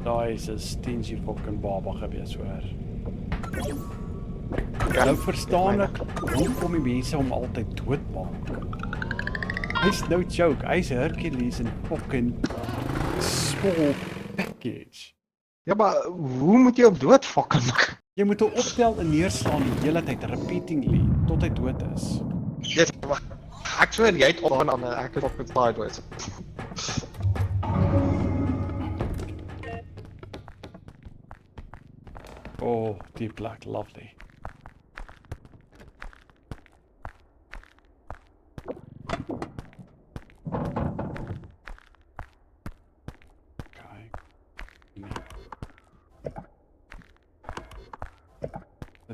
Daai is 'n stingy fucking baba gewees hoor. Nou verstaan ek hoekom die mense hom altyd doodmaak. Hy's no joke, hy's Hercules in fucking small package. Ja, maar hoe moet jy op dood fucking maak? Jy moet hom optel en neerslaan die hele tyd repeatingly tot hy dood is. Yes, maar ek sweer jy het op aan ek het op met sideways. Oh, deep black, lovely. Okay.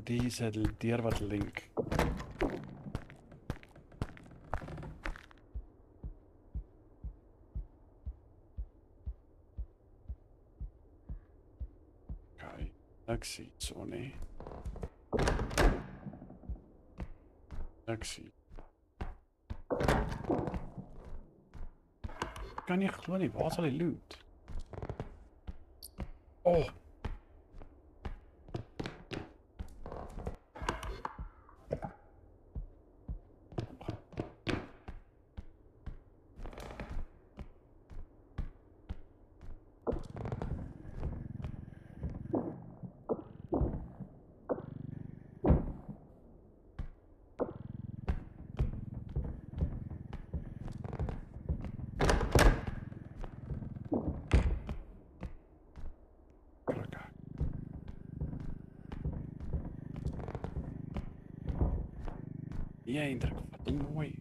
Dit is 'n deur wat link. Okay. Ek sien so nie. Ek sien. Kan nie glo nie, waar sal hy loot? Oh. Ja, indruk, wat mooi.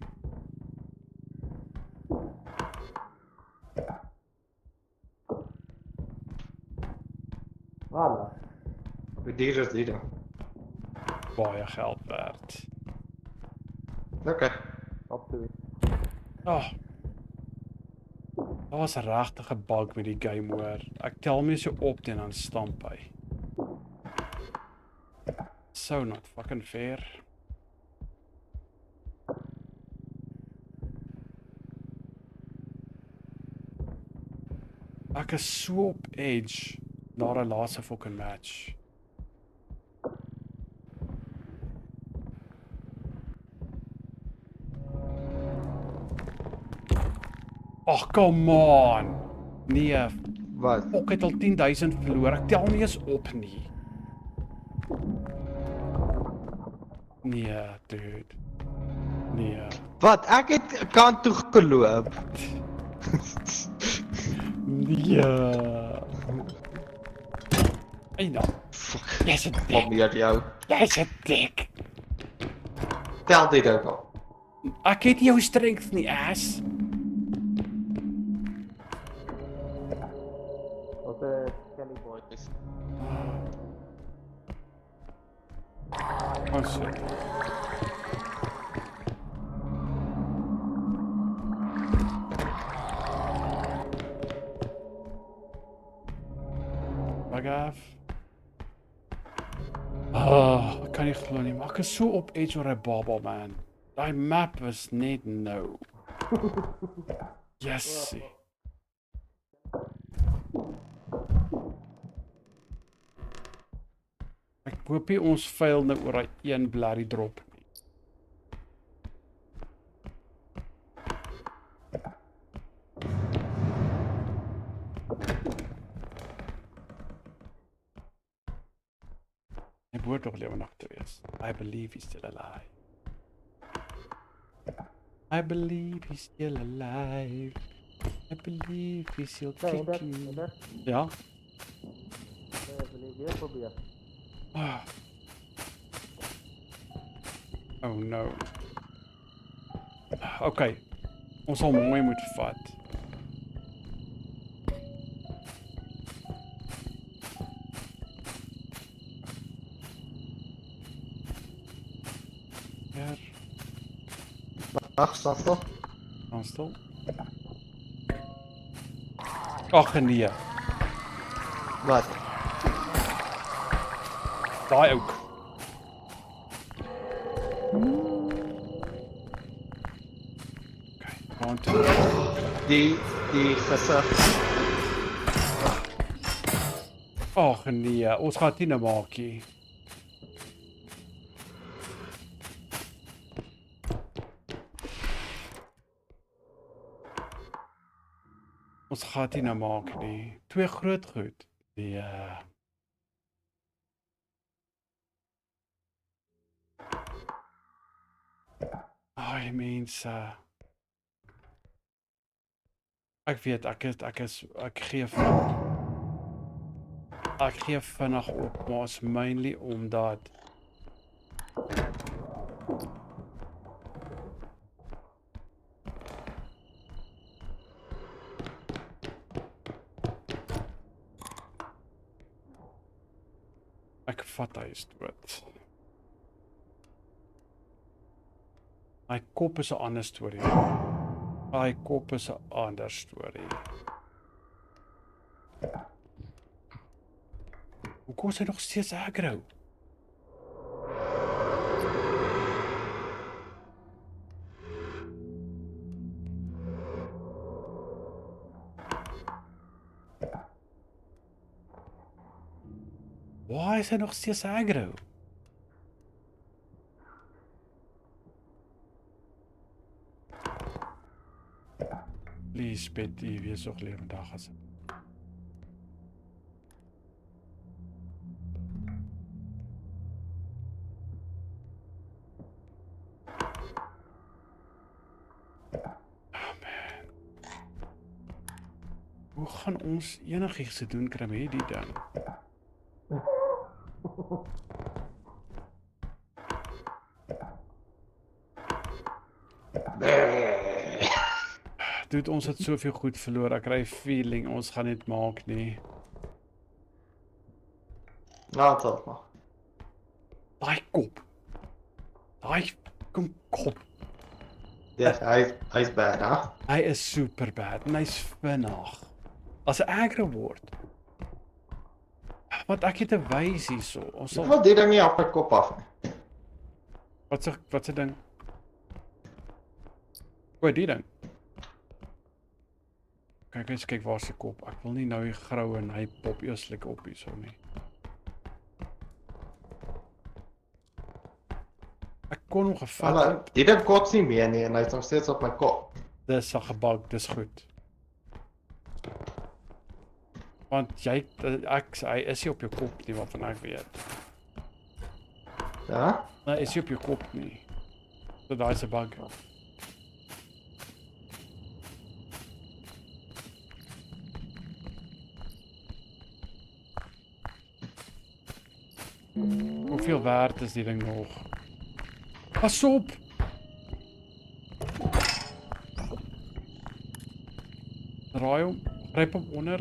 Voilà. Hoe duur is die dan? Baie geld werd. Okay. Op toe. Oh. Daar was regtig 'n bug met die game hoor. Ek tel my so op teen dan stamp hy. So not fucking fair. Ek is so op edge na 'n laaste fucking match. Ag, come on. Nee, Wat? ek het al 10,000 verloor. Ek tel nie eens op nie. Nee, dude. Nee. Wat? Ek het kant toe geloop. Nee. Hey nou. Fuck. Jy's 'n Kom dik. hier jou. Jy's 'n dik. Tel dit ook al. Ek het jou strength nie, ass. Wat 'n Kelly boy is. Oh shit. Bug af. Ek kan nie glo nie, maar ek is so op edge oor 'n baba man. Daai map was net nou. Yes. Ek hoop nie ons fail nou oor daai een blerry drop nie. Hy behoort nog lewendig te wees. I believe he's still alive. I believe he's still alive. I believe he's still kicking. Ja? Ah. Oh no. Okay. Ons sal mooi moet vat. Hier, Ag, staan stil. dan stil. Ag nee. Wat? Daai ook. Okay, want Die gesig. Ag nee, ons gaan dit nie nou maak nie. Ons gaan dit nie nou maak nie. 2 groot goed. Nee. Ai mense. Ek weet ek gee vinnig op, maar is mainly omdat ek vat hy is dood. My kop is 'n ander storie. My kop is 'n ander storie. Hoekom is hy nog steeds aggro? Waar is hy nog steeds aggro? Please, Betty, wees nog lewendig as. Hoe gaan ons enigiets te doen kry met hierdie ding? Dude, ons het soveel goed verloor. Ek kry 'n feeling ons gaan dit maak nie. Nou, tot maar. Daai kop. Daai kop. Yes, hy's bad, hè? Hy is super bad en hy's vinnig. As hy aggro word. Want ek het 'n wys hierso. Ons sal Wat die ding nie op my kop af nie. wat se ding? O, die ding. Kyk waar se kop. Ek wil nie nou die grou en hy pop eers lekker op hierso nie. Ek kon hom gevat Hallo, het. die ding kots nie meer nie en hy's nog steeds op my kop. Dis 'n gebug, dis goed. Want hy is nie op jou kop nie, waarvan ek weet. Ja? Nee, is nie op jou kop nie. So daai is 'n bug. Hoeveel werd is die ding nog? Pas op! Draai hom, gryp hom onder.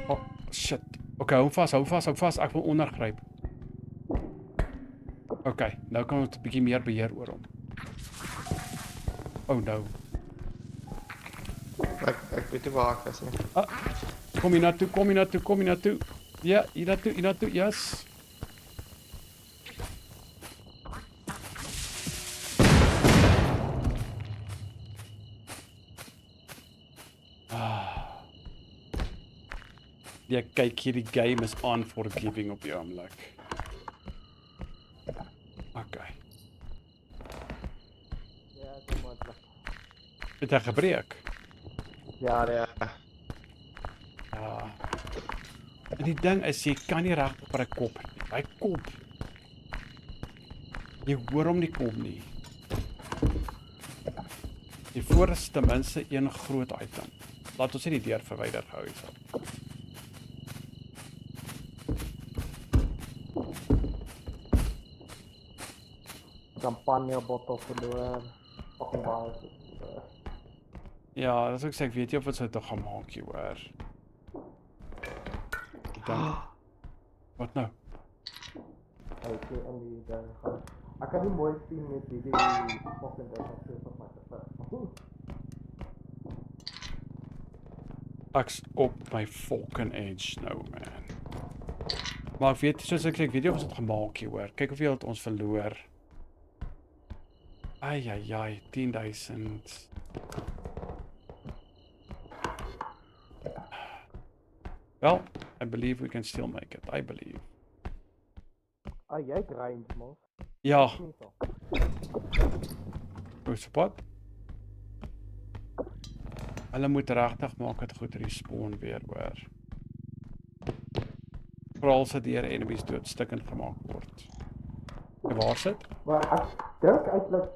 Oh, shit. Okay, hou vas, ek wil ondergryp. Okay, nou kan ons 'n bietjie meer beheer oor hom. Oh no. Ek weet nie waar ek is nie. Kom hier na toe. Ja, hier na toe, yes. Ja, kyk hierdie game is unforgiving op die oomblik. Okay. Ja, dit is moontlik. Het hy gebreek? Ja, ja. Ja. En die ding is, jy kan nie reg op hy kop nie. Hy kop. Jy hoor hom nie kom nie. Die voor is ten minste een groot item. Laat ons nie die deur verwyder hou hierso. Champagne bottel verloor. Fucking baie. Ja, dis ook sê ek weet nie of wat sou tog gaan maak hier hoor. Wat nou? Ek sê aan die ding gaan. Ek kan nie mooi sien met hierdie fucking ding op my te. Ek's op my fucking edge nou man. Maar ek weet soos ek sê, ek weet nie of ons dit gemaak hier hoor. Kyk hoeveel het ons verloor. Ai, ai, ai, 10,000. Well, I believe we can still make it. I believe. Jy grind mos. Ja, Nie so. hoe wat? Hulle moet regtig maak dat goed respawn weer, hoor. Veral as dit deur enemies doodstukkend gemaak word. En waar sit? Maar ek dink eintlik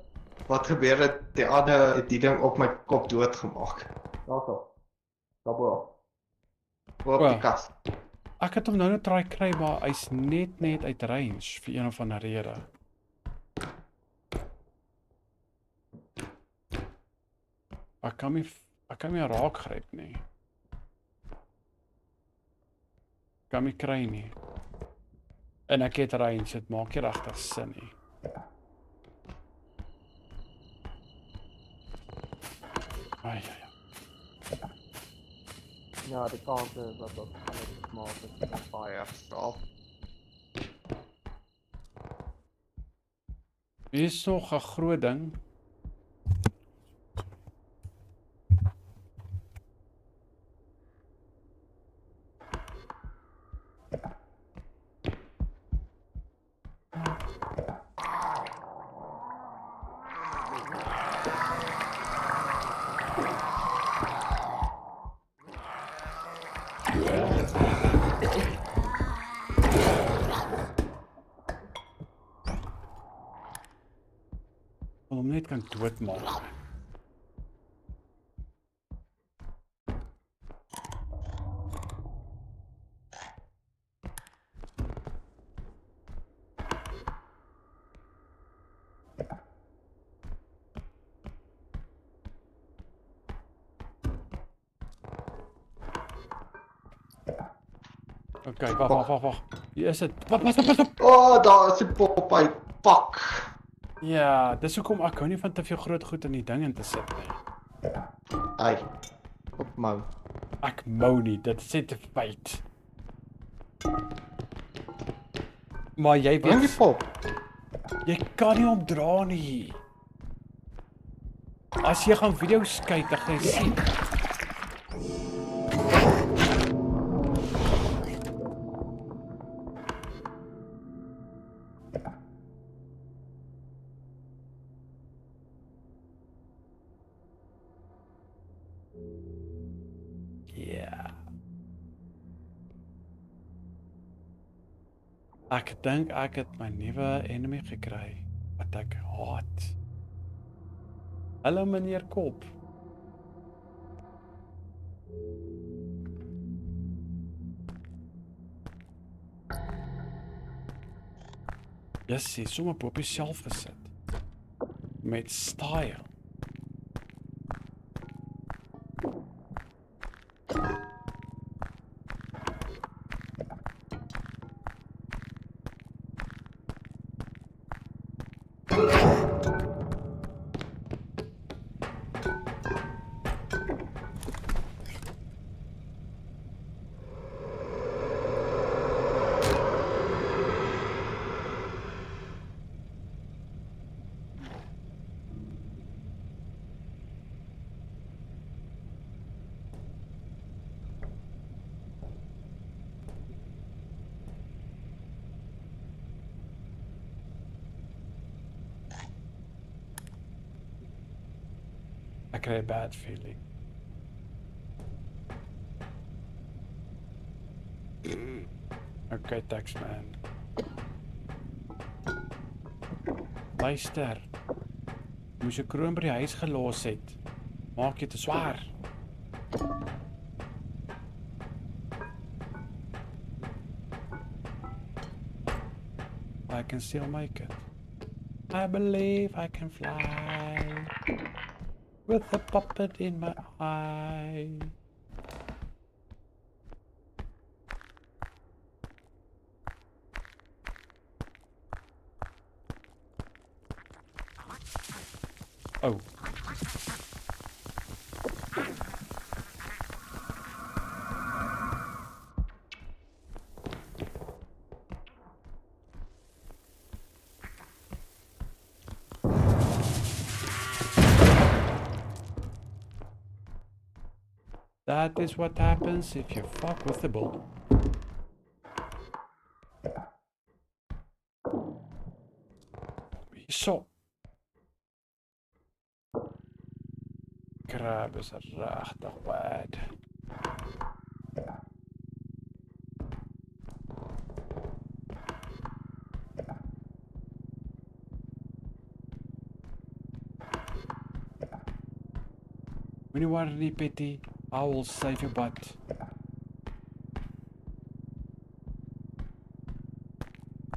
Wat gebeur het, die ander het die ding op my kop doodgemaak. daarso. Daarbo. Op Wel. die kas. Ek het hom nou net try kry, maar hy's net uit range vir een of ander rede. Ek kan nie raak gryp nie. Kan nie kry nie. En ek het range, dit maak nie regtig sin nie. Ai, ai, ai. Ja, die kans is dat dat alles smaak is. Baie staal. Hier is nog 'n groot ding. Om hom net kan doodmaak. Okay, wag. Hier is dit. Pas op. Oh, daar is 'n Popeye. Fuck. Ja, dis hoekom ek hou nie van te veel groot goed in die ding in te sit nie. Ai. Op mou. Ek mou nie, dit sê te feit. Maar jy Bring die weet, pop. jy kan nie hom dra nie. As jy gaan video's kyk, dan gaan jy sien. Ja. Ek dink ek het my nuwe enemy gekry wat ek haat. Hallo meneer Kop. Jessie, sommer op jouself gesit. Met style. I kry 'n bad feeling. Okay, Taxman. Luister. Moes jy kroon by die huis gelos het. Maak jy te swaar. I can still make it. I believe I can fly. With a puppet in my eye. Oh. That is what happens if you fuck with the bull. Hierso. Crab is regtig bad. Moenie worry nie, Petty. I will save your butt.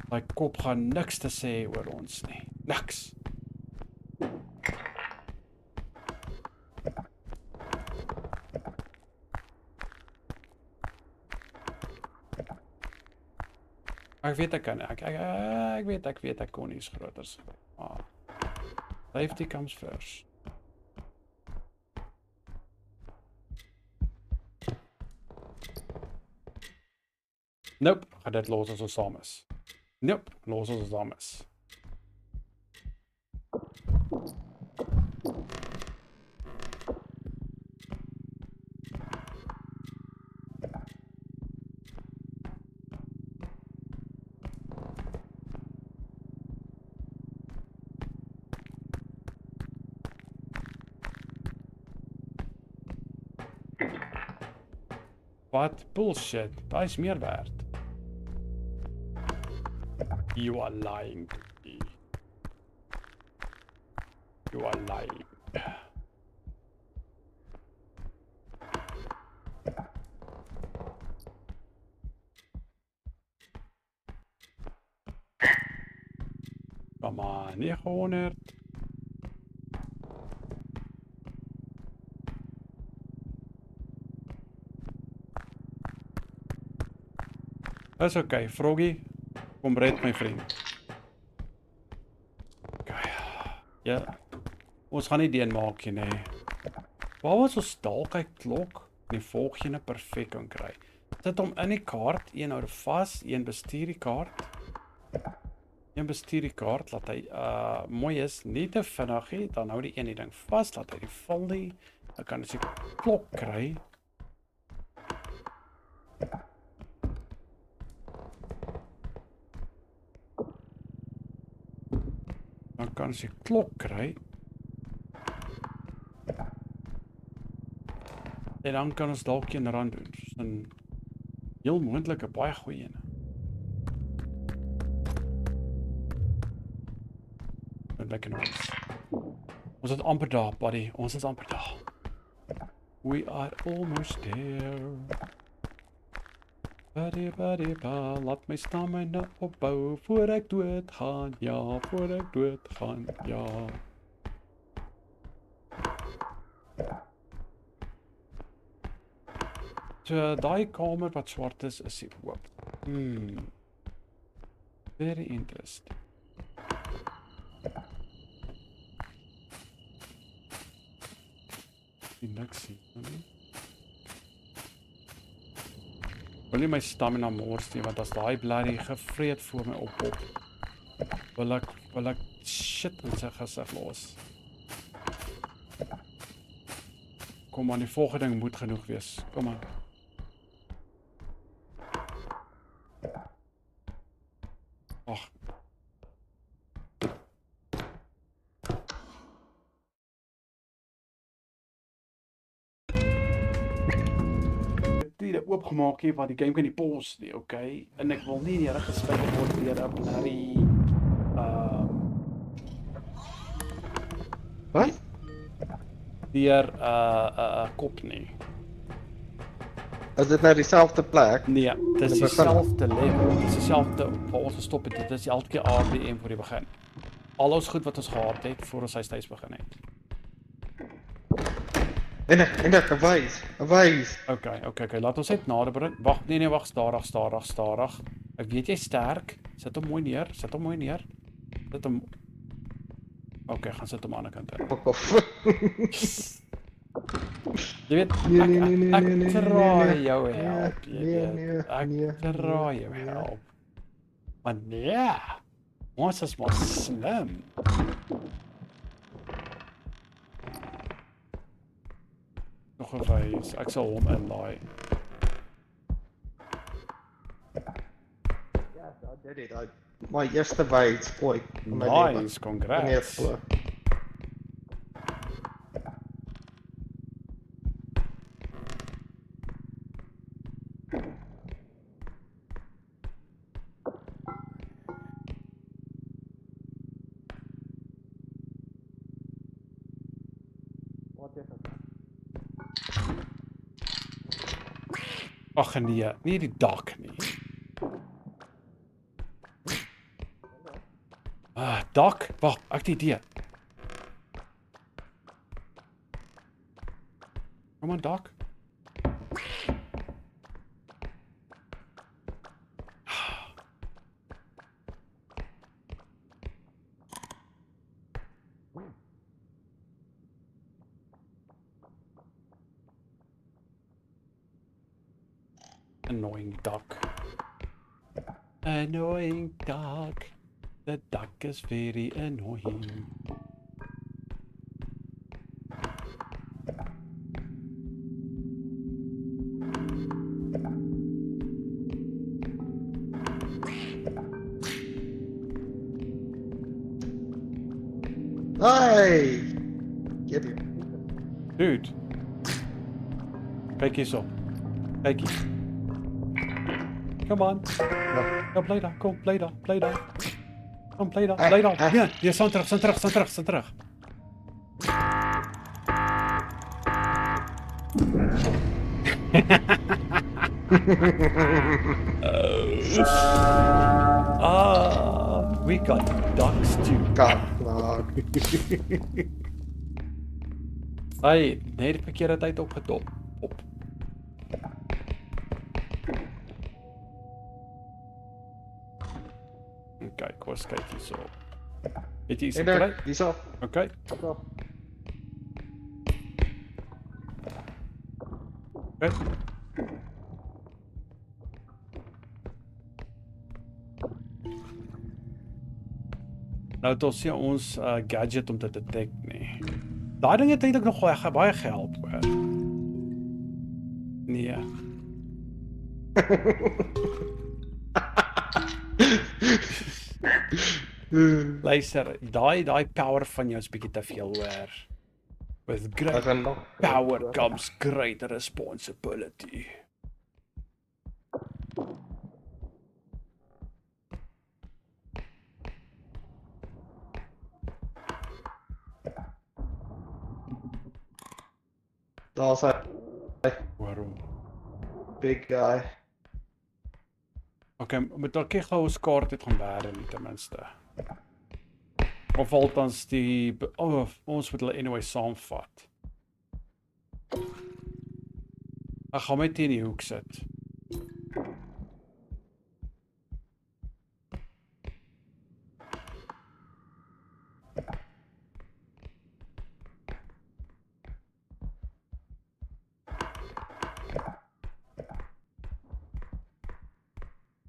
My kop gaan niks te sê oor ons nie. Niks. Ek weet ek kan. Ek weet ek kon nie is groter as. Maar safety comes first. Nope, gaan dit los as ons saam is. Nope, los as ons saam is. Wat bullshit, daai is meer werd. You are lying to me. You are lying. Come on, 900. That's okay, Froggy. Kom red my vriend. Okay. Ja. Ons gaan nie deen maak nie, nee. Waar was ons dalk hy klok en die volgende perfek kan kry? Sit hom in die kaart, een hou vas, een bestuur die kaart. Een bestuur die kaart, laat hy mooi is, nie te vinnig nie, dan hou die een die ding vas, laat hy die val nie. Dan kan ons die klok kry. Dan kan ons die klok kry. En dan kan ons dalk een rand doen. Dus een heel moontlike baie goeie ene. Lekker ons. Ons is amper daar, buddy. Ons is amper daar. We are almost there. Buddy, laat my stamina opbou voor ek dood gaan, ja, voor ek dood gaan, ja. So, daai kamer wat swart is hier oop. Very interesting. Die niks sien, nie? Wil nie my stamina mors nie, want as daai blerrie gevreed voor my oppop, wil ek shit in sy gesig los. Kom aan, die volgende ding moet genoeg wees. Kom aan. Ag. Die oopgemaak het, want die game kan nie pause nie, okay? En ek wil nie neergespel word deur 'n blerrie Wat? deur 'n kop nie. Is dit nou dieselfde plek? Nee, dit is begin. dieselfde level, dit is dieselfde waar ons gestop het, dit is elke keer ABM voor die begin. Al ons goed wat ons gehad het, voor ons hy steeds begin het. En ek, wys. Okay, laat ons net nader bring. Wag, nee, wag, stadig. Ek weet jy sterk, sit hom mooi neer, Sit hom... Okay, gaan sit hom aan die kant. Fuck off. Jy weet, ek draai jou help, jy weet, ek draai jou help. Maar nee, ons is maar slim. Nog 'n wys. Ek sal hom inlaai. Ja, I did it. My eerste bytes ooit in my lewe. Nice, congrats. Glo. Wat is dit? Ag nee, nie die dak nie. Dak? Wag, ek het 'n idee. Kom aan, dak. Annoying duck. Annoying duck. The duck is very annoying. Hey! Get hier. Dude. Kyk hierso. Kyk hier. Come on. Ja, bly daar. Kom, bly daar. Bly daar. Kom, bly daar. Bly daar. Ja, jy staan terug, staan terug, staan terug, staan terug. We got ducks too. Kat, klaar. Hey, net die verkeerde tyd opgetop. Op. Okay, kom ons kyk hierso. Het jy iets En gekry? hierso. Okay. Hierso. Okay. Nou dit is nie ons gadget om te detect nie. Daai ding het eintlik nog baie gehelp, hoor. Nee. Luister, daai power van jou is bietjie te veel, hoor. With Ek great gaan nog power comes great responsibility. Daar's 'n Waarom? big guy. Okay, met dalk gou ons kaart het gaan werk nie ten minste. Of althans die ons moet hulle anyway saamvat. Ek gaan met in die hoek sit.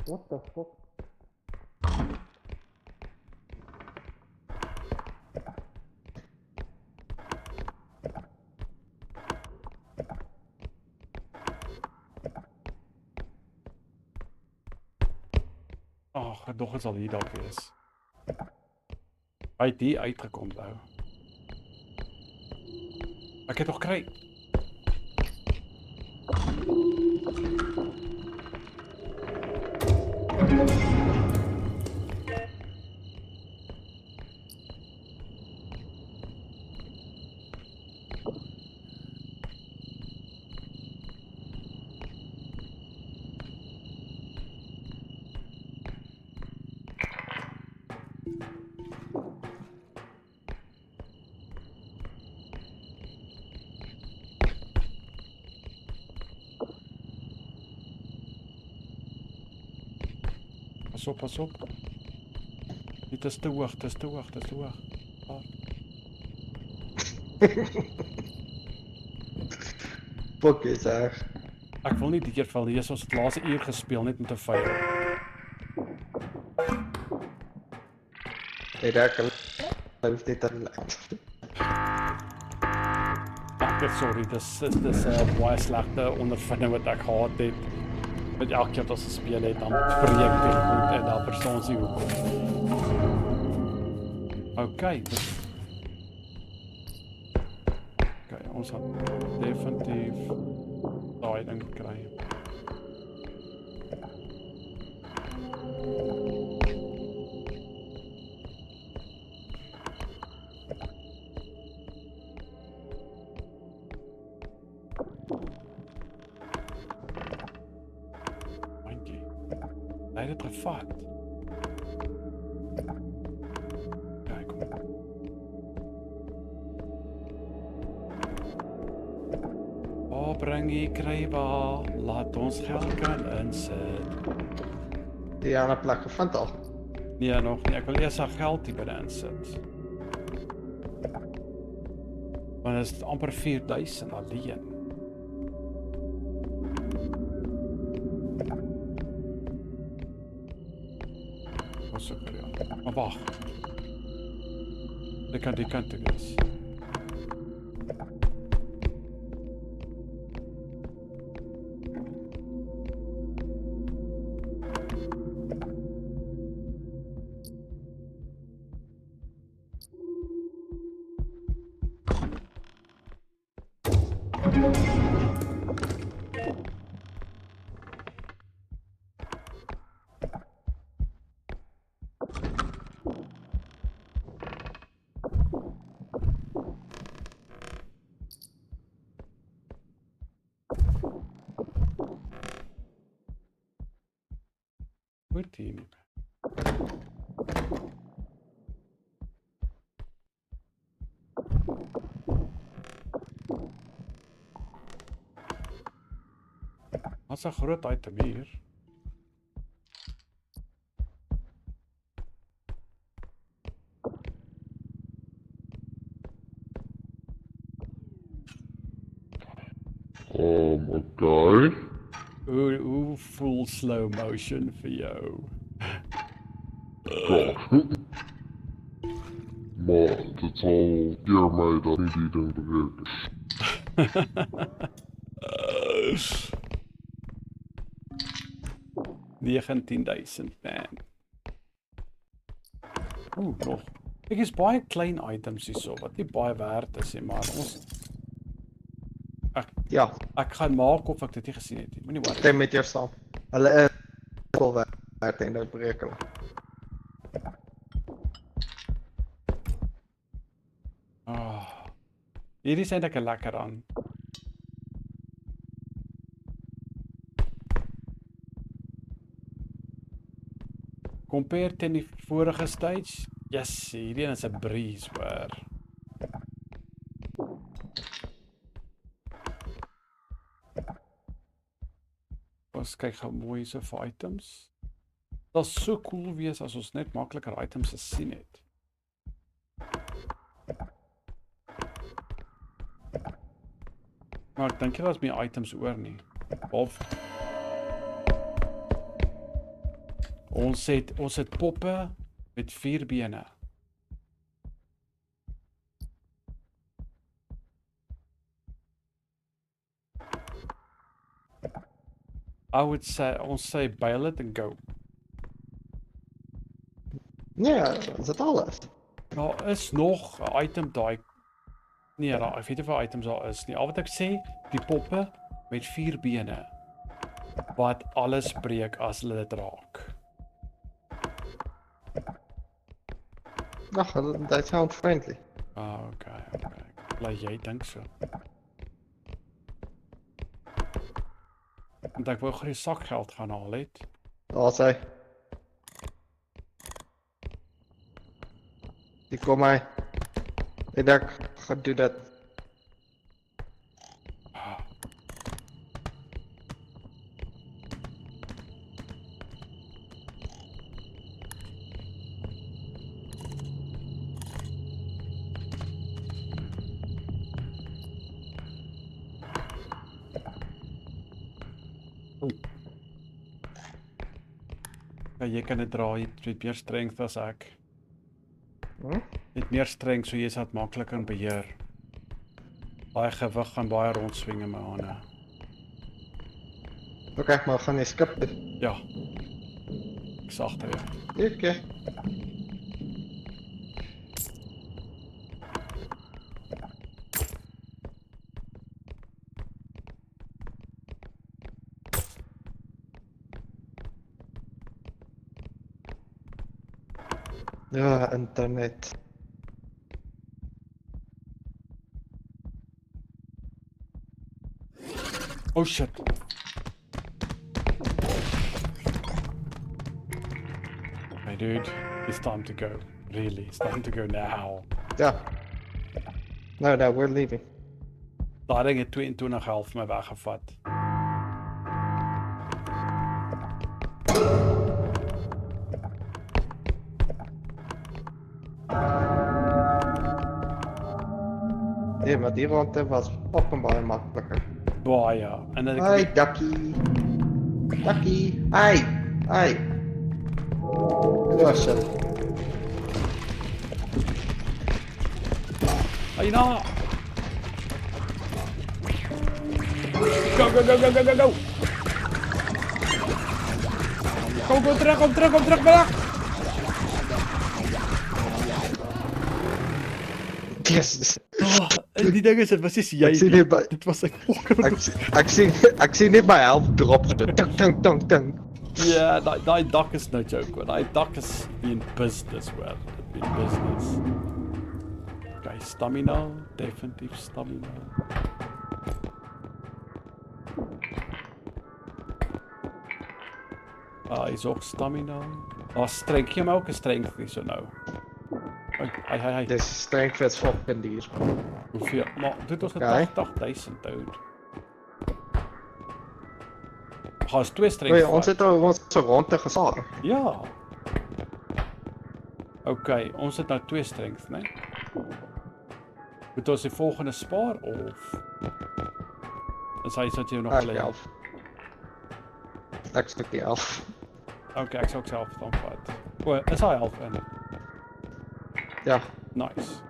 What the fuck? Ag, dog dit sal hier dalk wees. Hy het hier uitgekom nou. Ek het nog kry. Pas op. Dit is te hoog, dit is te hoog, dit is te hoog. Fuck is reg. Ek wil nie die keer val hier, ons het laaste uur gespeel net met 'n vyand. Hey, daar kan dit dan. sorry, dis 'n baie slegte ondervinding wat ek gehad het. Met elke keer as ons gespeel het, dan breek die grond en dan verstaan ons nie hoekom. Okay. Okay, ons gaan definitief daai ding kry. Mandjie. Hy het dit gevat. Kyk kom. Bring hier kry waar, laat ons geld kan insit. Die ander plek gevind al. Nee, nog nie. Ek wil eers al geld hier by insit. Want dit is amper 4000 alleen. Wat so kan ja. Maar wag. Dit kan die kant toe wees. Goed hier. Wat 'n groot item hier. Okay. Hoe voel slow motion vir jou? Maar dit sal keer my dat nie die ding beweeg is. 19.000 man. Nog. Ek is baie klein items hierso wat nie baie werd is nie, maar ons Ja, ek gaan maak of ek dit nie gesien het nie. Moenie worry. stem met jou saam. Hulle is wel werd en dit breek hulle. Hierdie is eintlik 'n lekker aan. Compare teen die vorige stage. Yes, hierdie een is 'n breeze hoor. Ons kyk gou mooi so vir items. Dit sal so cool wees as ons net makliker items gesien het. Maar ek dink jy daar's meer items oor nie. Of ons het poppe met 4 bene. I would say ons sê bail it and go. Nee, is dit alles? Daar is nog 'n item daai. Nee, ek weet nie of items daar is nie. Al wat ek sê, die poppe met 4 bene wat alles breek as hulle dit raak. Ag, dat sound friendly. Okay. Laat jy dink so. Want ek wou gou sakgeld gaan haal het. Daar's hy. Die kom hy. Ek gaan doen dit. Ja, jy kan dit dra, jy het meer strength as ek. Jy het meer strength, so jy is wat makliker in beheer. Daai gewig gaan baie rondswing in my hande. Okay, maar gaan jy skip dit? Ja. Ek's agter jou. Okay. Ja, internet. Oh shit. Hey dude, it's time to go. Really, it's time to go now. Ja. No, we're leaving. Daai ding het 22,5 my weggevat. Nee, maar die ronde was fucking baie makliker. Baie. En dan Hi, ducky. Ducky. Hi. Hi. Oh shit. Hey na. Go go go go go go go. Kom terug maar. Yes. Oh, die ding is dit was nie jy. Ek sien nie by- Dit was ek fucking. Ek sien net my help drop. Ding. Ja, daai dak is no joke. Hoor. Daai dak is in business hoor. In business. Okay, stamina, definitief stamina. Is ook stamina. Strength, gee my ook 'n strength hier so nou. Hey. Dis strength is fucking duur. Hoeveel? Maar dit was Okay. 80,000 dude. Ons 2 strength. Wait, ons het al ons so ronde gesaag. Ja. Okay, ons het nou 2 strength, né? Moet ons die volgende spaar of is hy sit jy nog Ek lê? 11. Ek sê 11. Okay, ek sal ook self dan vat. O, is hy 11 in? Ja. Nice.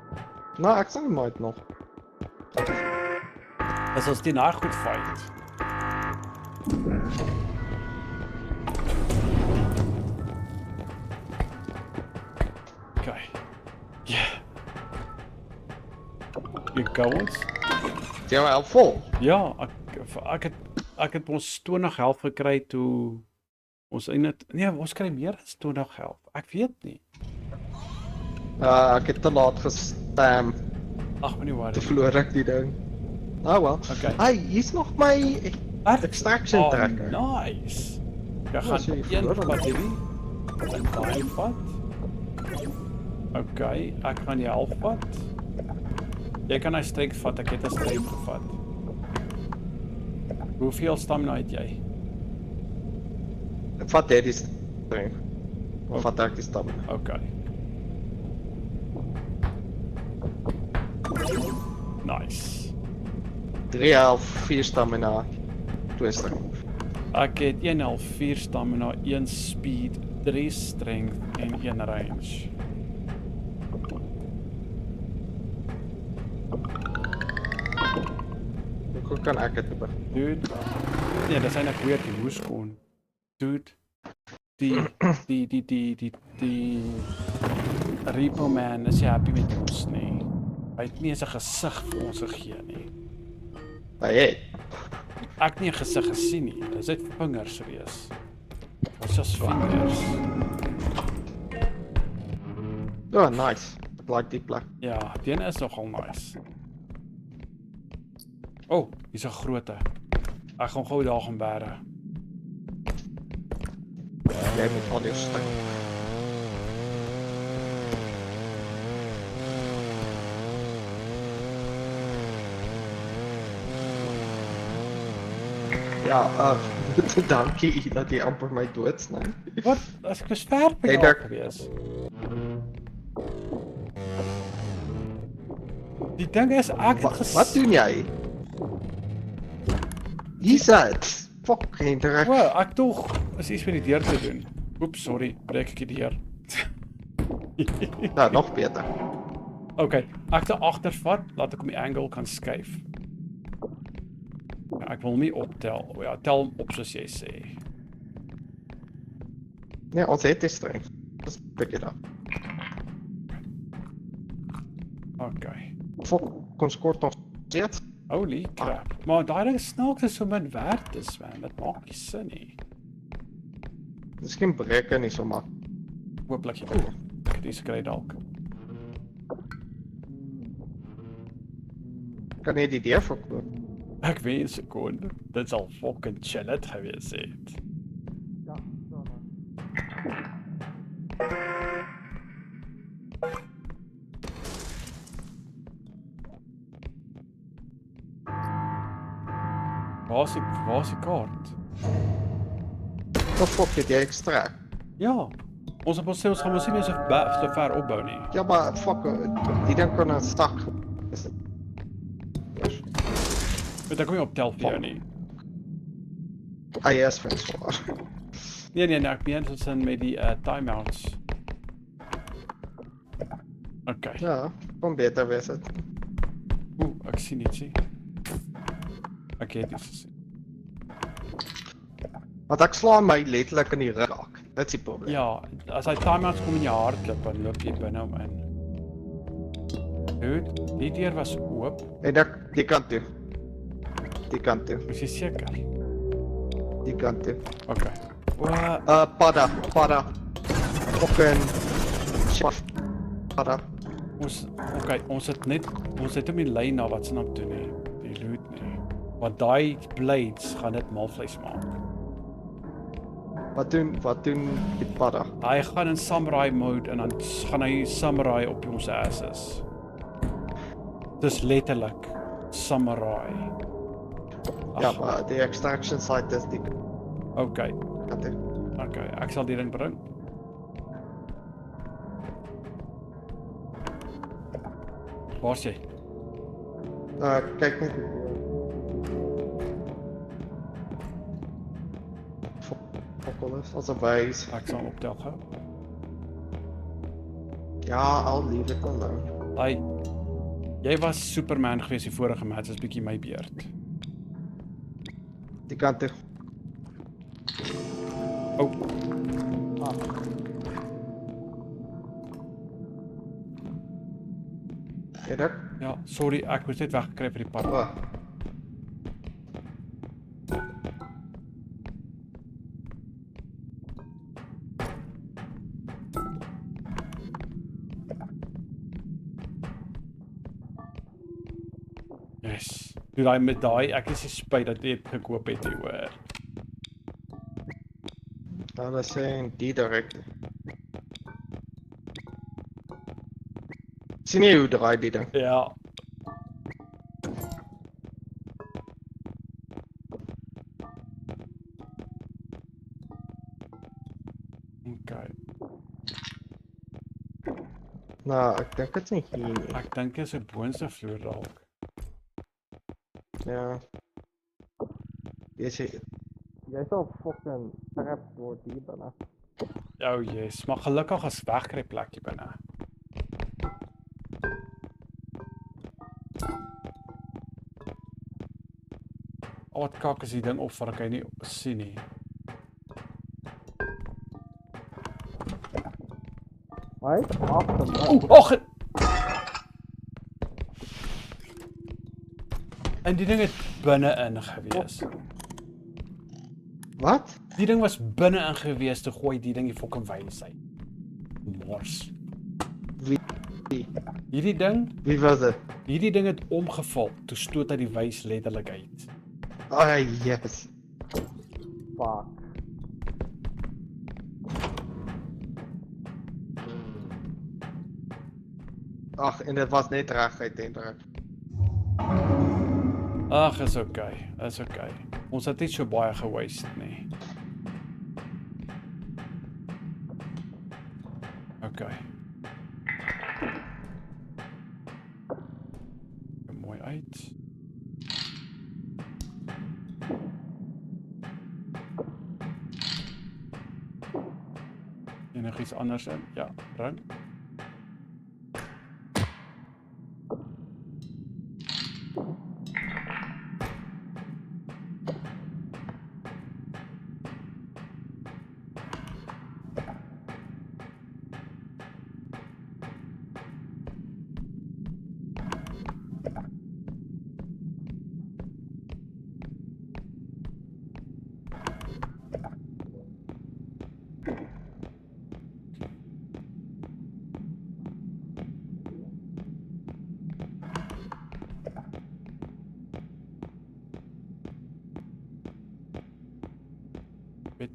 Nou, ek sien nooit nog. As ons die na goed fight. Okay. Yeah. Jy gou ons? Jy wel vol. Ja, ek het ons 20 help gekry toe ons eintlik nee, ons kry meer as 20 help. Ek weet nie. Ek het te laat gestam. Ag, moenie worry. Te verloor ek die ding. Oh well. Okay. Hey, hier's nog my extraction tracker. Nice. Jy gaan so jy een verloor vat hierdie. En daai vat. Okay, ek gaan die help vat. Jy kan hy strength vat, ek het 'n strength gevat. Hoeveel stamina het jy? Vat dit die strength. Of vat ek die stamina? Okay. Nice. 3 health, 4 stamina, 2 strength. Ek het 1 health, 4 stamina, 1 speed, 3 strength en 1 range. Hoe kan ek dit doen? Dude. Nee, dis eintlik weird die hoeskoon. Dude. Die Repo Man is nie happy met ons nie. Hy het nie eens 'n gesig vir ons gegee nie. Hey. Ek het nie 'n gesig gesien nie. Dis net vingers wees. Ons is vingers. Oh, nice. Ek like die plek. Ja, die een is nogal nice. Oh, hier's 'n groote. Ek gaan gou daar gaan bære. Jy moet al jou stuk. Ja, dankie dat jy amper my doodsny. Wat? As ek was ver by Hey, daar Dirk. gewees. Die ding is ek het Wat doen jy? Hier's dit. Fucking direk. Wel, ek tog is iets met die deur te doen. Oeps, sorry, breek ek die deur. Ja, nog beter. Okay, ek te agtervat, laat ek om die angle kan skuif. ek wil hom nie optel. Ja, tel hom op soos jy sê. Nee, ons het die string. Dis pick it up. Okay. Fok, ons kort nog steeds. Holy crap. Maar daai ding snaaks is so min werd is, man. Dit maak nie sin nie. Miskien breek hy nie so mak. Hooplik jy. Ek het iets gekry dalk. Kan jy die deur verkoop? Ek wens ek kon. Dit sal fucking chill het gewees het. Ja, so man. Waar is die kaart? Wat fok het jy extract? Ja. Ons het ons sê ons gaan mos nie meer so ver opbou nie. Ja, maar fok, die ding kon een stak. Weet ek kom nie optel vir jou nie. IS friends voor. Nee, ek meen dit sin met die timeouts. Okay. Ja, kon beter wees het. Ek sien iets nie. Ek het iets gesien. Want ek slaan my letterlik in die rug raak. Dit is die probleem. Ja, as hy timeouts kom in jou hardloop, dan loop jy binne hom in. Dude, die deur was oop. En ek, die kant toe. Die kant toe. Is jy seker? Die kant toe. Okay. Padda. Fucking padda. Ons het hom nie lyn na wat se naam toe nie. Die loot nie. Want daai blades gaan dit malvleis maak. Wat doen die padda? Hy gaan in samurai mode en dan gaan hy samurai op ons asses. Dis letterlik samurai. Ja, maar die extraction site is die Okay, kant toe. okay, ek sal die ding bring. Waar is jy? Kyk net. Fok alles, as 'n wys. Ek sal hom optel gou. Ja, I'll leave it alone. Jy was Superman gewees die vorige match, is bietjie my beurt. Die kant toe. Oh, Ken ek? ja, sorry, ek moes net weggekry vir die pad. Oh. Yes. Doe daai met daai, ek is nie spyt dat jy dit gekoop het nie, hoor. Hulle sê in die direct. Sien jy hoe draai die ding? Ja. Okay. Nou, ek dink dit is nie hier nie. Ek dink dit is 'n boonste vloer dalk. Ja. Jy sal fucking trap word hier binne. Oh yes, maar gelukkig is wegkry plekkie binne. Wat kak is die ding op wat ek nie sien nie. Hy agter my. Och! En die ding het binne-in gewees. Wat? Die ding was binne-in gewees te gooi die ding die fucking wysheid. Mors. Wie? Hierdie Wie was dit? het omgeval toe stoot hy die wys letterlik uit. Ai, yes. Fuck. Ag, en dit was net reg uiteindelik. Ag, is okay. Is okay. Ons het nie so baie gewaste nie. Okay. Mooi uit. Enigiets anders in? Ja, bring.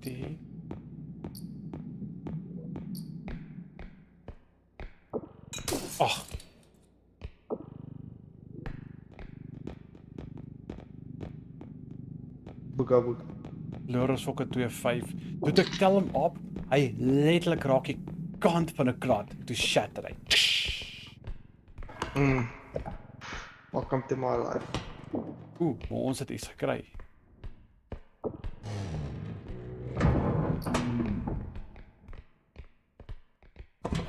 die. Ag, Boeka boek. Loris fokke 2.5. Toe ek tel hom op, hy letterlik raak die kant van 'n krat. Toe shatter hy. Welcome to my life. Ooh, maar ons het iets gekry.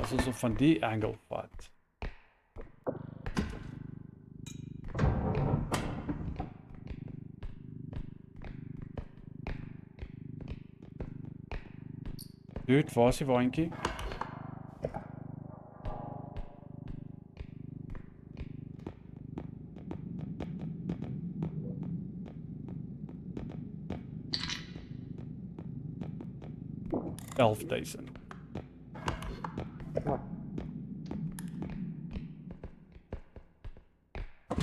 As ons hom van die angle vat. Dude, waar is die waantjie? $11,000.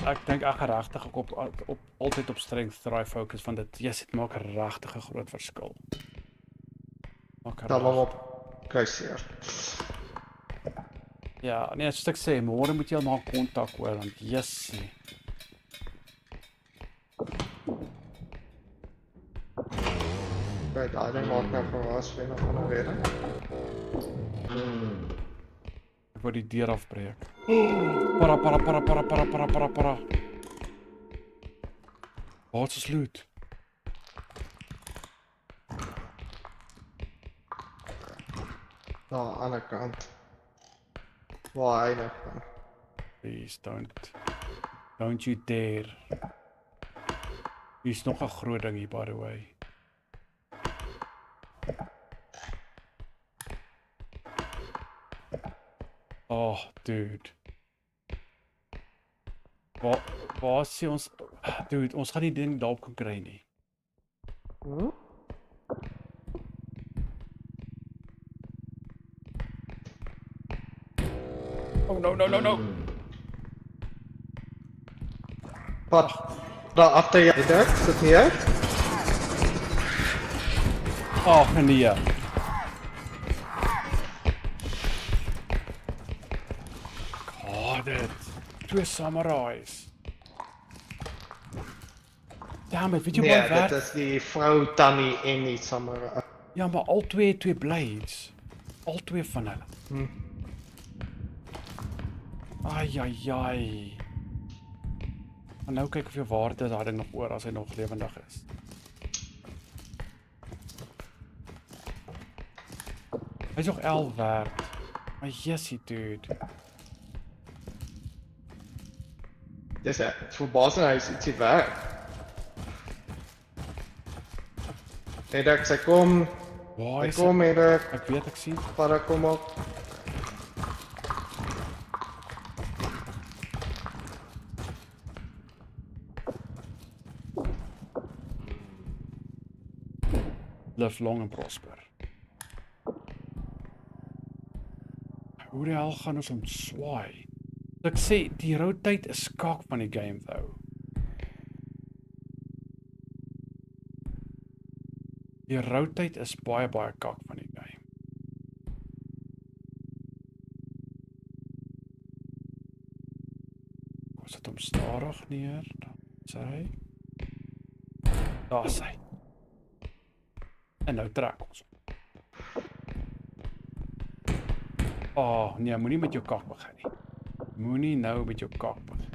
Ek dink ek gaan regtig op altyd op strength drive fokus van dit. Yes, dit maak 'n regtige groot verskil. Tel hom op. Kruiseer. Ja, nee, soos ek sê, môre moet jy al maak kontak hoor want yes. Right, daai ding maak nou vir was vir nog van 'n rede. Ek wou die deur afbreek. Para. Wat is loot? Daar aan die kant. Waar hy nou gaan. Please don't you dare. Hier's nog 'n groot ding hier by the way. Oh, dude. Waar sien ons? Dude, ons gaan die ding daarop kan kry nie. Oh no. Wat? Daar agter jy dit? Sit nie uit? Oh, nee. God, dit. Twee samurais. Damn it, weet jy Nee, wat werk? dit is die vrou Tannie en die samurai. Ja, maar al twee blades. Al twee van hulle. Ai. En nou kyk of jy waarde daai ding nog oor as hy nog lewendig is. Hy's nog 11 werd. Maar jessie dude. Dis verbasend hy is ietsie werk. Edak, sy kom. Waar Sy is kom, hy? Edak. Ek weet ek sien. Para kom op. Live long and prosper. Hoe die hel gaan ons om swaai? Ek sê die rotate is skaak van die game though. Die rotate is baie kak van die game. Ons sit hom stadig neer, dan sê hy. Daar is hy. En nou trek ons. Oh, nee, moenie met jou kak begin nie. Moenie nou met jou kak begin.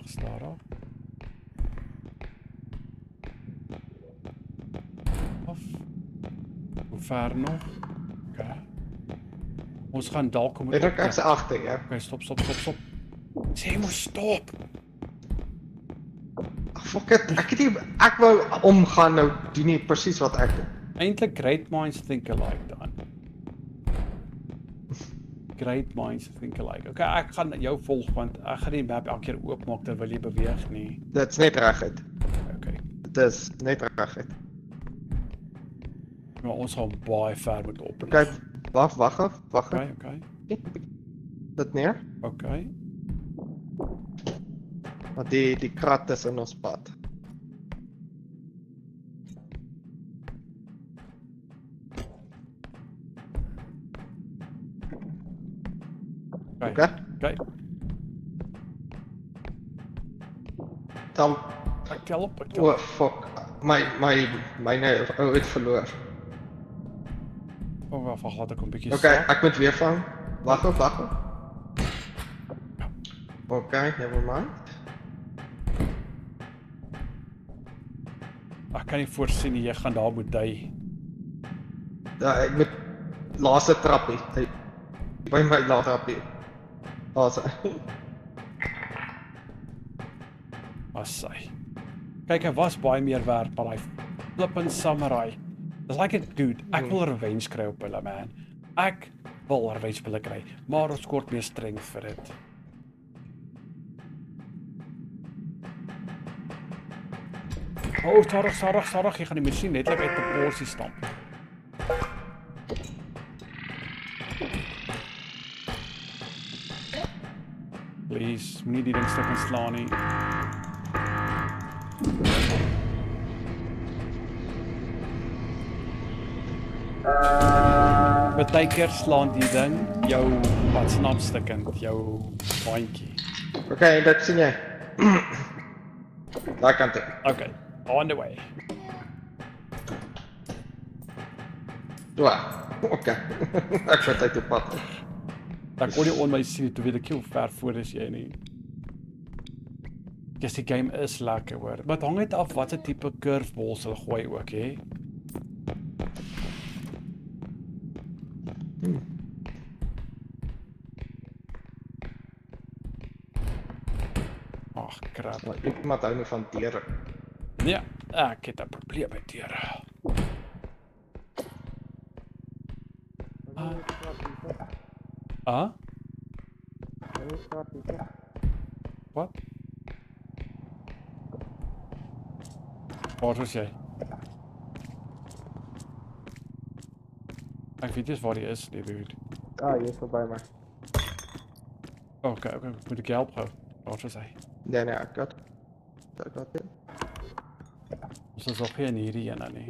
Stadig. Af. Hoe ver nog? Okay. Ons gaan dalk moet Edak, ek's agter, ja. Okay, stop. Sê jy moet stop. Fuck it, ek wou omgaan nou, doen nie presies wat ek doen. Eintlik great minds think alike dan. Great minds think alike. Okay, ek gaan jou volg want ek gaan die map elke keer oopmaak terwyl jy beweeg nie. Dit's net reguit. Okay. Dit is net reguit. Maar ons gaan baie ver moet op. Okay, wag. Okay. Dit neer. Okay. Want die krat is in ons pad. Okay. Kyk, Dan, ek help. oh fuck. Myne ou het verloor. Oh, wag, laat ek 'n bietjie Okay, sak. ek moet weer vang. Wag op. Okay, never mind. Ek kan nie voorsien nie, jy gaan daar moet dui. Ja, ek moet laaste trappie. By my laaste trappie. Laaste. Assai. Kyk, hy was baie meer werd, maar hy flippin samurai. Dis like it, dude, ek wil revenge kry op hulle, man. Ek wil revenge op hulle kry, maar ons kort meer streng vir dit. Oh, sorry, jy gaan die masjien netlik uit die porsie stamp. Please, moenie die ding stuk en slaan nie. Partykeer slaan die ding jou wat snap stukkend, jou bandjie. Okay, dit sien jy. Daar kan dit. Okay, on the way. Ja. Okay. Ek vat uit die pad. Ek kon nie on my sien toe weet ek hoe ver voor is jy nie. Yes, die game is lekker hoor. Maar hang net af wat se tipe curveballs hulle gooi ook, hè. Ag, krap. Maar iemand hou nie van deure. Nee, ek het 'n probleem met deure. Ah? Wat? Wat was jy? Ek weet nie waar die is, die dude. Ah, jy is verby my. Okay, moet ek jou help gou? Wat was hy? Nee, ek got dit. Ons is al geen hierdie ene nie.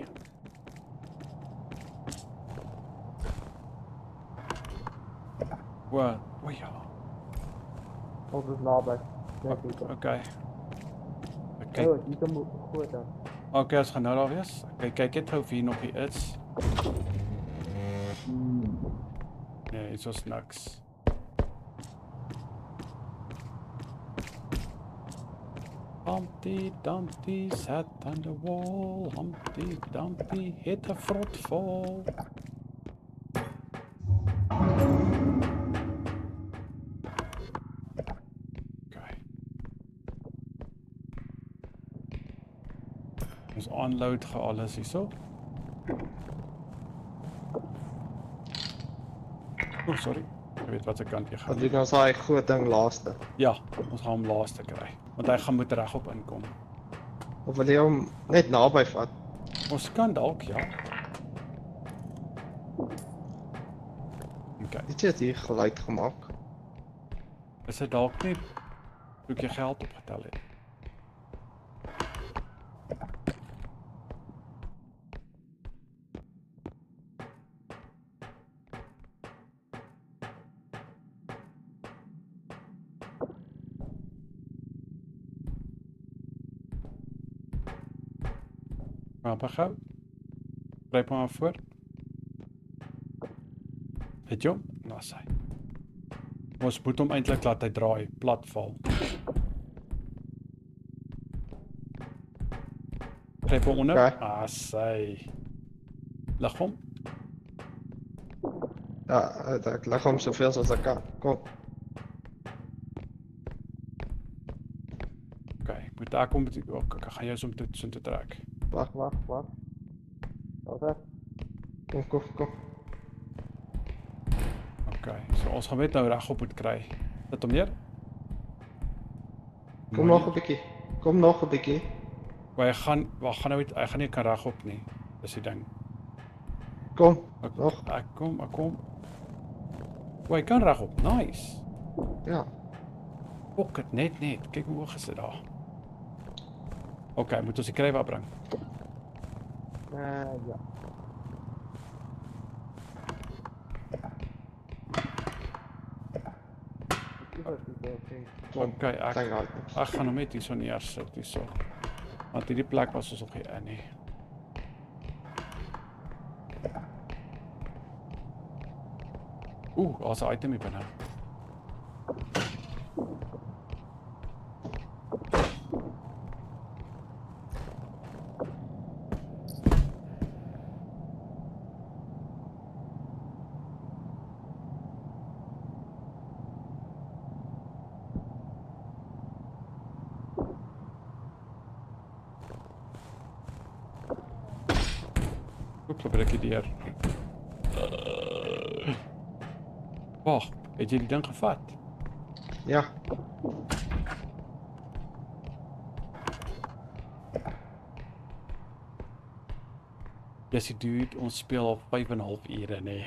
Wat? O ja. Ons is naby. Net hier. Okay. Okay. Oh, jy kan goed dan. Okay, ons gaan nou daar wees. Okay, kyk net hoe hier nog hier is. Nee, dit is niks. Humpty Dumpty sat on the wall. Humpty Dumpty hit a fruitful. Okay. Ons unload alles hierso. Oh, sorry. Ek weet wat se kant jy gaan. Want doen ons daai groot ding laaste. Ja, ons gaan hom laaste kry. Want hy gaan moet regop inkom. Of wil jy hom net naby vat? Ons kan dalk, ja. Okay. Het jy dit geluid gemaak? Is dit dalk nie hoe ek jy geld opgetel het? Maar gou. Gryp maar voor. Het jy hom? Nou sy. Ons moet hom eintlik laat hy draai, plat val. Gryp hom onder. Okay. Ah, sy. Lig hom. Ja, ek leg hom soveel as ek kan. Kom. Okay, moet ek hom ook. Ek gaan jou so te trek. Wag. Daar's Kom. Okay, so ons gaan net nou regop moet kry. Sit hom neer. Kom nog 'n bietjie. Maar hy gaan nou nie, hy gaan nie kan regop nie. Dis die ding. Kom. Nog. Ek kom. O, hy kan regop. Nice. Ja. Pocket net. Kyk hoe hoog is dit daar. Okay, moet ons die kryf afbring. ja. wat is dit? Okay, Klein items. ek gaan hom net hierso neersit hierso. Want hierdie plek was ons nog nie in nie. Daar's 'n item hier binne. Probeer ek deur. Wag, het jy die ding gevat? Ja, Yes, dude, ons speel al 5,5 ure, nee.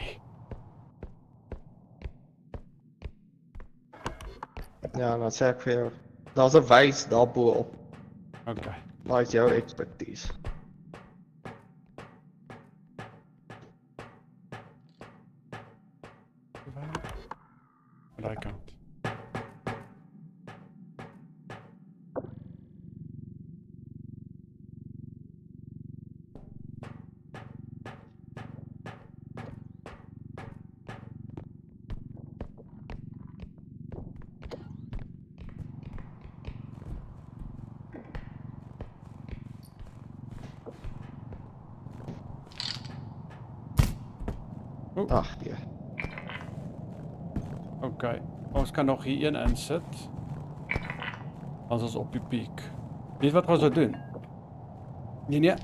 ja, dan sê ek vir jou. Daar's 'n wys daarbo op. Okay. Waar is jou expertise? Aan daai kant. Ag, ja. Okay. Ons kan nog hier een insit. Ons is op die piek. Weet wat ons gaan doen? Nee,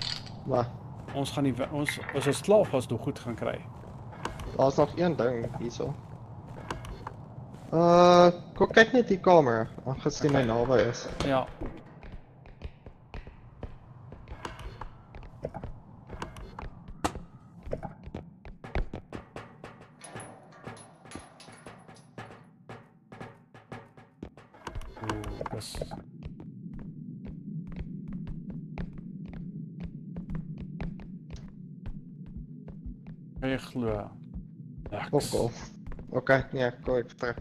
Maar ons gaan nie ons is slaaf as dit goed gaan kry. daar's nog een ding hierso. Kom kyk net die kamer, aangesien hy naby is. Ja. Dis kan jy glo? Okkel. Okay, nee, kom ek terug.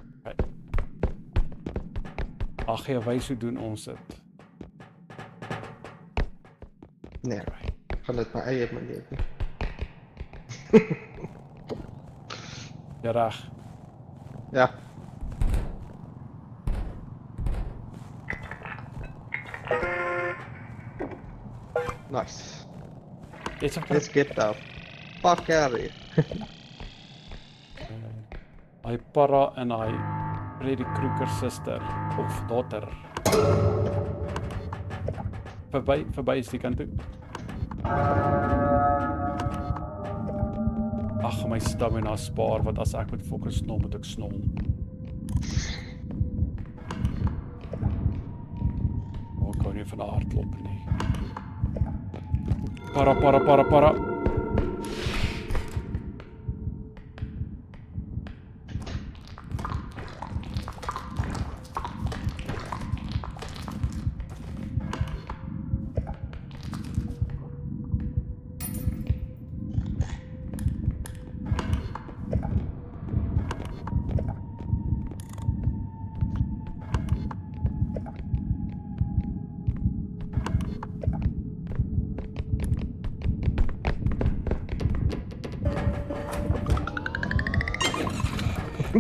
Ag, jy wys hoe doen ons dit. Nee, ek gaan dit my eie manier doen. Ja, reg. Ja. Nice. Dit's ook Let's get the fuck out of here. hy para en hy Freddy Krueger suster of dogter. Verby is die kant toe. Ag, my stamina spaar, want as ek moet fokus snol, moet ek snol. Ek kan nie van die hardloop nie. Para.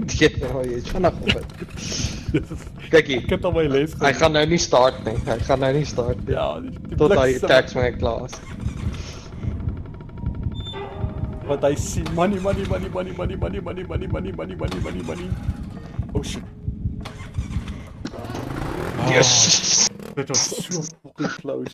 Die het nou iets vanaf op. Kyk hier. Ek het al my les Hy gaan nou nie start nie. Hy gaan nou nie start nie. Ja, die Tot hy bliksem. attacks my klaar is. Wat hy sien, money. Oh shit. Yes. Dit was so fucking close.